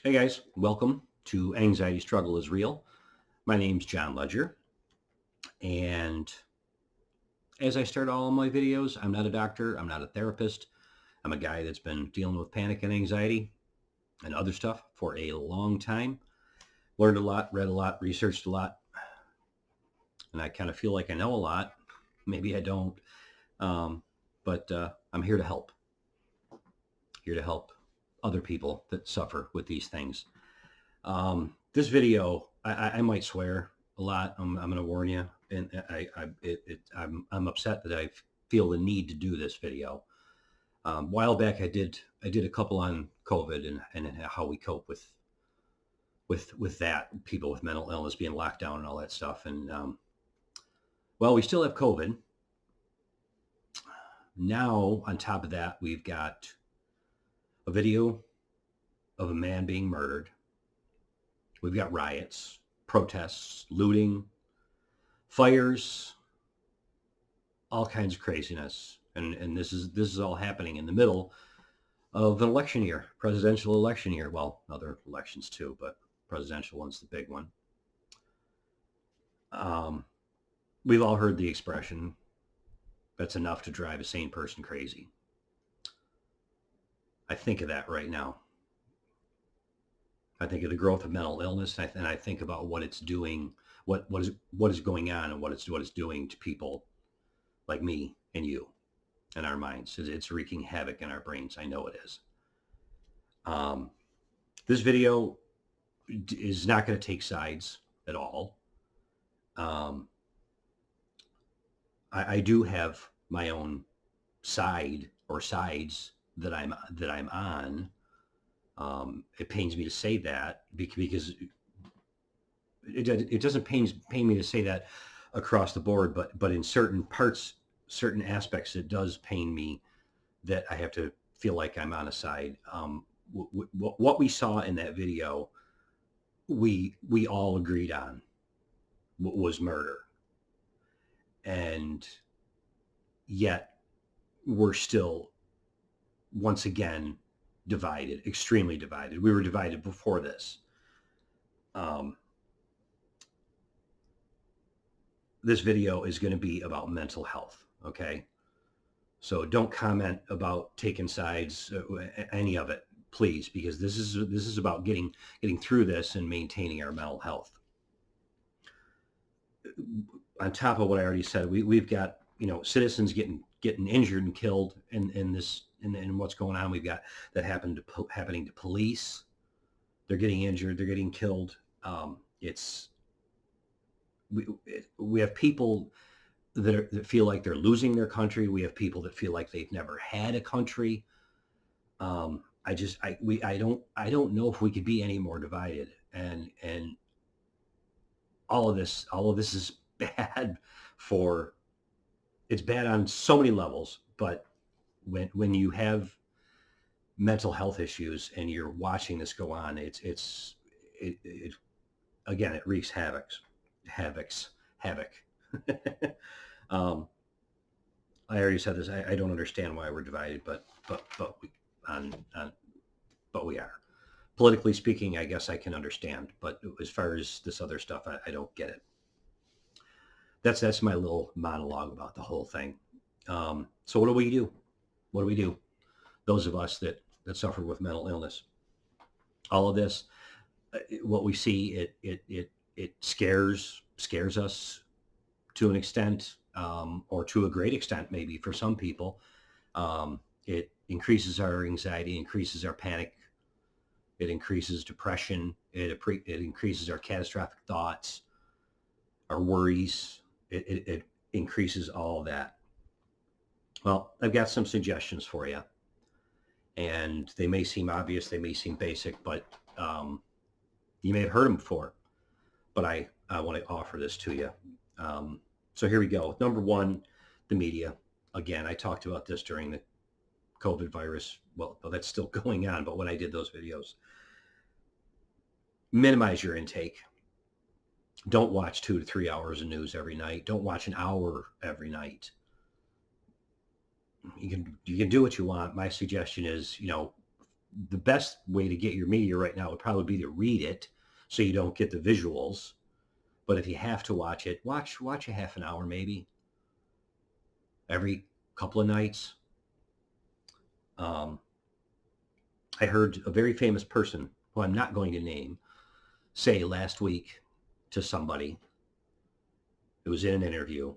Hey guys, welcome to Anxiety Struggle is Real. My name's John Ledger, and as I start all of my videos, I'm not a doctor, I'm not a therapist. I'm a guy that's been dealing with panic and anxiety and other stuff for a long time. Learned a lot, read a lot, researched a lot, and I kind of feel like I know a lot. Maybe I don't, but I'm here to help other people that suffer with these things. This video, I might swear a lot. I'm going to warn you, and I'm upset that I feel the need to do this video. A while back, I did a couple on COVID and how we cope with that, people with mental illness being locked down and all that stuff. And well, we still have COVID. Now, on top of that, we've got a video of a man being murdered. We've got riots, protests, looting, fires, all kinds of craziness. And this is all happening in the middle of an election year, presidential election year. Well, other elections too, but presidential one's the big one. Um, we've all heard the expression, that's enough to drive a sane person crazy. I think of that right now. I think of the growth of mental illness, and I think about what it's doing, what is going on, and what it's doing to people like me and you in our minds. It's wreaking havoc in our brains. I know it is. Um, this video is not going to take sides at all. Um, I do have my own side or sides that I'm on. It pains me to say that because it doesn't pain me to say that across the board, but in certain parts, certain aspects, it does pain me that I have to feel like I'm on a side. What we saw in that video, we all agreed on was murder, and yet we're still once again divided, extremely divided. We were divided before this. Um, this video is going to be about mental health. Okay, so don't comment about taking sides, any of it, please, because this is about getting through this and maintaining our mental health. On top of what I already said, we've got citizens getting injured and killed in this in what's going on. We've got that happening to police. They're getting injured. They're getting killed. It's we have people that feel like they're losing their country. We have people that feel like they've never had a country. I don't know if we could be any more divided. And all of this is bad for it's bad on so many levels. But when you have mental health issues and you're watching this go on, it again, it wreaks havoc. um, I already said this. I don't understand why we're divided, on but we are. Politically speaking, I guess I can understand, but as far as this other stuff, I don't get it. That's my little monologue about the whole thing. So what do we do? What do we do? Those of us that suffer with mental illness, all of this, what we see, it scares us to an extent, or to a great extent, maybe for some people. It increases our anxiety, increases our panic, it increases depression, it increases our catastrophic thoughts, our worries. It increases all of that. Well, I've got some suggestions for you, and they may seem obvious, they may seem basic, but you may have heard them before. But I want to offer this to you. So here we go. Number one, the media. Again, I talked about this during the COVID virus. Well, that's still going on, but when I did those videos, minimize your intake. Don't watch 2 to 3 hours of news every night. Don't watch an hour every night. You can do what you want. My suggestion is, the best way to get your media right now would probably be to read it so you don't get the visuals. But if you have to watch it, watch a half an hour maybe every couple of nights. Um, I heard a very famous person who I'm not going to name say last week to somebody, it was in an interview,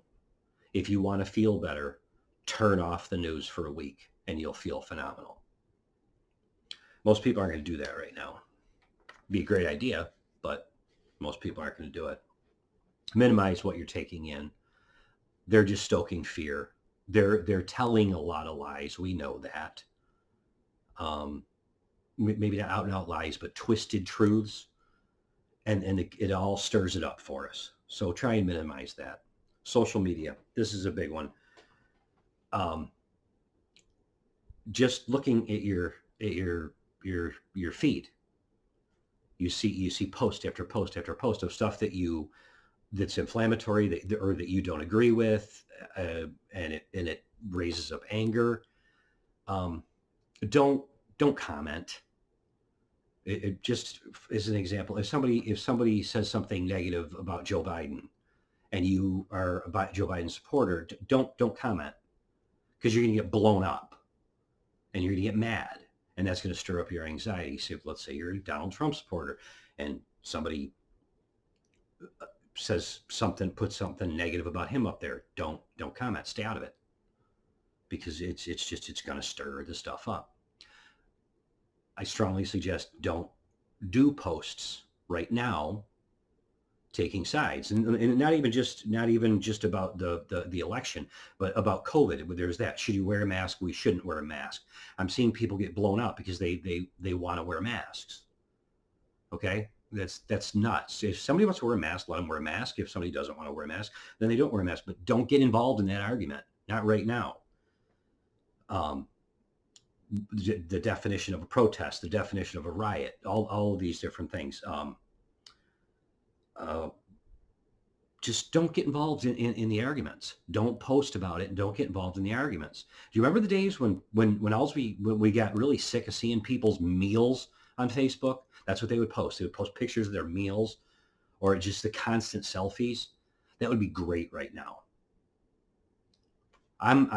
if you want to feel better, turn off the news for a week and you'll feel phenomenal. Most people aren't going to do that right now. Be a great idea, but most people aren't going to do it. Minimize what you're taking in. They're just stoking fear. They're telling a lot of lies. We know that. Maybe not out and out lies, but twisted truths, and it all stirs it up for us. So try and minimize that. Social media. This is a big one. Um, just looking at your feed, you see post after post after post of stuff that's inflammatory, or that you don't agree with, and it raises up anger. Um, don't comment. It just is an example. If somebody says something negative about Joe Biden, and you are a Joe Biden supporter, don't comment, because you're going to get blown up and you're going to get mad, and that's going to stir up your anxiety. So let's say you're a Donald Trump supporter, and somebody puts something negative about him up there. Don't comment. Stay out of it, because it's going to stir the stuff up. I strongly suggest don't do posts right now taking sides, and not even just about the election, but about COVID. There's that. Should you wear a mask? We shouldn't wear a mask. I'm seeing people get blown up because they want to wear masks. Okay, that's nuts. If somebody wants to wear a mask, let them wear a mask. If somebody doesn't want to wear a mask, then they don't wear a mask. But don't get involved in that argument. Not right now. Um, the definition of a protest, the definition of a riot, all of these different things. Uh, just don't get involved in the arguments. Don't post about it, and don't get involved in the arguments. Do you remember the days when we got really sick of seeing people's meals on Facebook? That's what they would post. They would post pictures of their meals, or just the constant selfies. That would be great right now. I'm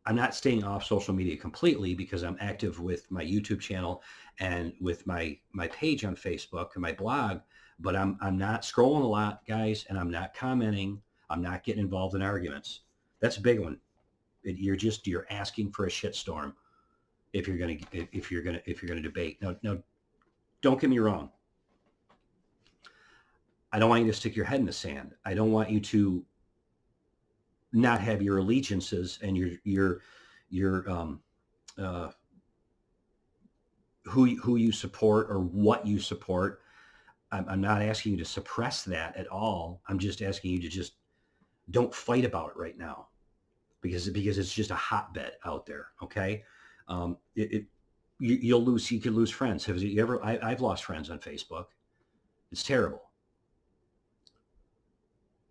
not staying off social media completely, because I'm active with my YouTube channel and with my page on Facebook and my blog, but I'm not scrolling a lot, guys, and I'm not commenting. I'm not getting involved in arguments. That's a big one. You're asking for a shitstorm if you're gonna debate. No, don't get me wrong. I don't want you to stick your head in the sand. I don't want you to not have your allegiances and your who you support or what you support. I'm not asking you to suppress that at all. I'm just asking you to just don't fight about it right now, because it's just a hotbed out there. Okay, you could lose friends. Have you ever? I've lost friends on Facebook. It's terrible.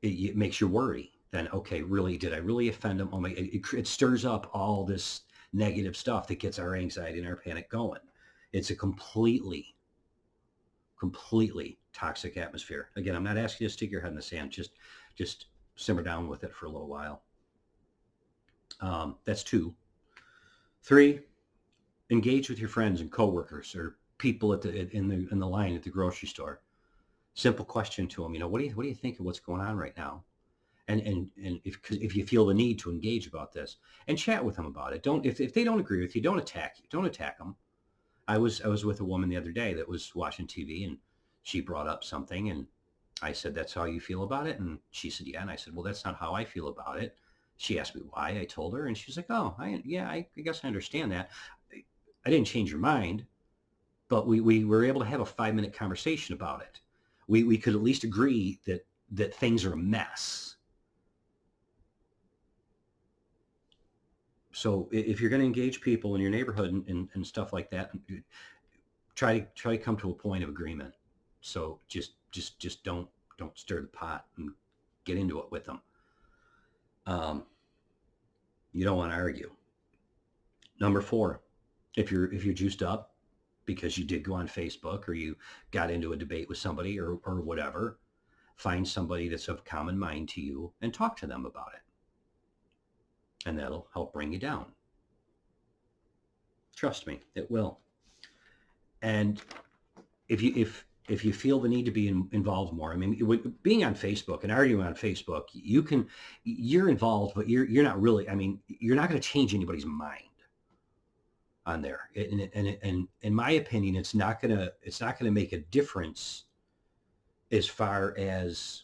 It makes you worry. Then, okay, really, did I really offend them? Oh my! It stirs up all this negative stuff that gets our anxiety and our panic going. It's a completely toxic atmosphere. Again, I'm not asking you to stick your head in the sand. Just simmer down with it for a little while. That's 2. 3, engage with your friends and coworkers or people in the line at the grocery store. Simple question to them. What do you think of what's going on right now? And if you feel the need to engage about this, and chat with them about it. Don't if they don't agree with you, don't attack them. I was with a woman the other day that was watching TV, and she brought up something, and I said, "That's how you feel about it?" And she said, "Yeah." And I said, "Well, that's not how I feel about it." She asked me why. I told her, and she's like, "Oh, I guess I understand that." I didn't change her mind, but we were able to have a 5-minute conversation about it. We could at least agree that things are a mess. So if you're going to engage people in your neighborhood and stuff like that, try to come to a point of agreement. So just don't stir the pot and get into it with them. You don't want to argue. Number 4, If you're juiced up because you did go on Facebook or you got into a debate with somebody or whatever, find somebody that's of common mind to you and talk to them about it. And that'll help bring you down. Trust me, it will. And if you feel the need to be involved more, I mean, being on Facebook and arguing on Facebook, you're involved, but you're not really. I mean, you're not going to change anybody's mind on there. And in my opinion, it's not gonna make a difference as far as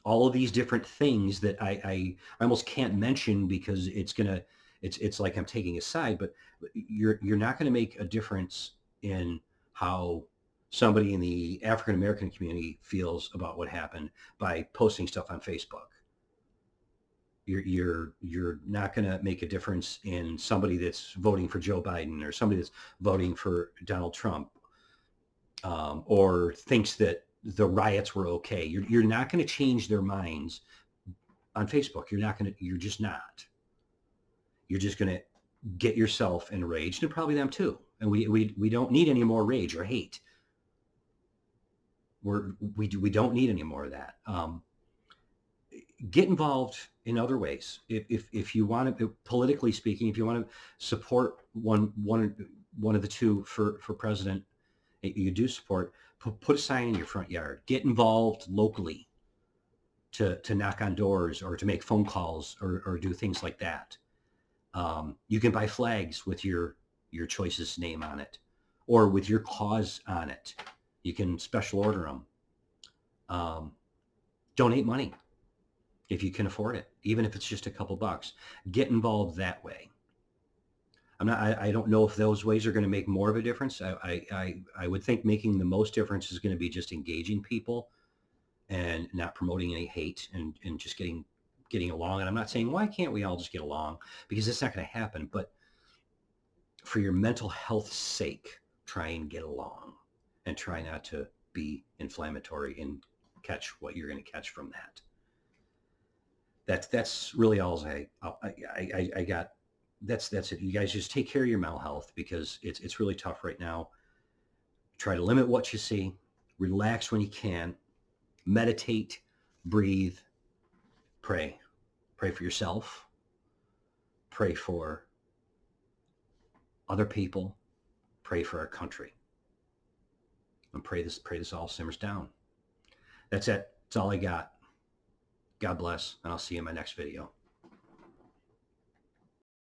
all of these different things that I almost can't mention because it's like I'm taking a side, but you're not going to make a difference in how somebody in the African American community feels about what happened by posting stuff on Facebook. You're not going to make a difference in somebody that's voting for Joe Biden or somebody that's voting for Donald Trump, or thinks that the riots were okay. You're not going to change their minds on Facebook. You're just not. You're just going to get yourself enraged, and probably them too. And we don't need any more rage or hate. We don't need any more of that. Get involved in other ways. If you want to, politically speaking, if you want to support one of the two for president, you do support, put a sign in your front yard. Get involved locally to knock on doors or to make phone calls or do things like that. You can buy flags with your choice's name on it or with your cause on it. You can special order them. Donate money if you can afford it, even if it's just a couple bucks. Get involved that way. I don't know if those ways are going to make more of a difference. I would think making the most difference is going to be just engaging people and not promoting any hate and just getting along. And I'm not saying, why can't we all just get along? Because it's not going to happen. But for your mental health's sake, try and get along and try not to be inflammatory and catch what you're going to catch from that. That's really all I got. That's it. You guys just take care of your mental health because it's really tough right now. Try to limit what you see. Relax when you can. Meditate, breathe, pray. Pray for yourself. Pray for other people. Pray for our country. And pray this all simmers down. That's it. That's all I got. God bless, and I'll see you in my next video.